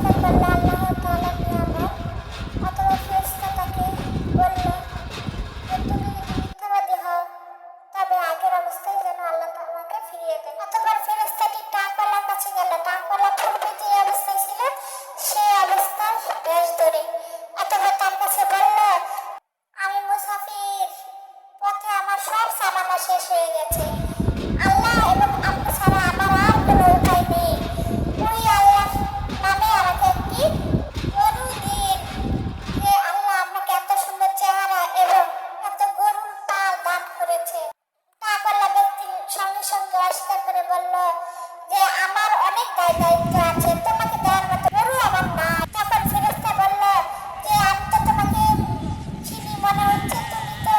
অস্বীকার করলে আল্লাহ তাআলার নিয়ামত, অথবা ফেরেশতা তাকে বলল যে তুমি যদি মিথ্যাবাদী হও তবে আগের অবস্থায় যেন আল্লাহ তোমাকে ফিরিয়ে দেয়। অতঃপর ফেরেশতাটি টাকওয়ালার কাছে গেল। টাকওয়ালা পূর্বে যে অবস্থায় ছিল সেই অবস্থার বেশ ধরে। অতঃপর তার কাছে বলল, আমি মুসাফির, পথে আমার সব সামানা শেষ হয়ে গেছে। আল্লাহ এবং আপনি ছাড়া আমার আর কোনো উপায় নেই। ওই আল্লাহর নামে আমাকে একটি গরু দিন, যে আল্লাহ আপনাকে এত সুন্দর চেহারা এবং এত গরুর পাল দান করেছে। টাকওয়ালা ব্যক্তি সঙ্গে সঙ্গে অস্বীকার করে বলল যে আমার অনেক দায় দায়িত্ব আছে, তোমাকে দেওয়ার মতো গরু আমার নাই। তখন ফেরেশতা বলল যে আমি তো তোমাকে চিনি, মনে হচ্ছে তুমি তো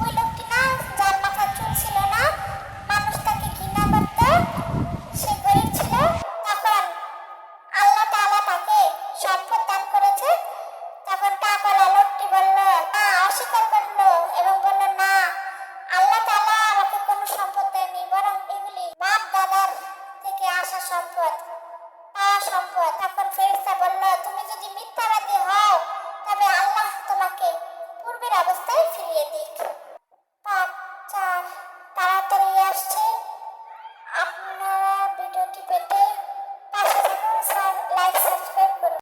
ওই লোকটি না যার মাথায় চুল ছিল না, মানুষ তাকে ঘৃণা করত, সে গরিব ছিল। তখন আল্লাহ তাআলা তাকে সম্পদ দান করেছে। তখন টাকওয়ালা লোকটি বলল, না, অস্বীকার করলো এবং বলল, না, আল্লাহ তাআলা আমাকে কোনো সম্পদ দেয়নি, বরং এগুলি বাপ দাদার থেকে আসা সম্পদ, পাওয়া সম্পদ। তখন ফেরেশতা বলল, তুমি যদি মিথ্যাবাদী হও তবে আল্লাহ তোমাকে পূর্বের অবস্থায় ফিরিয়ে দিক।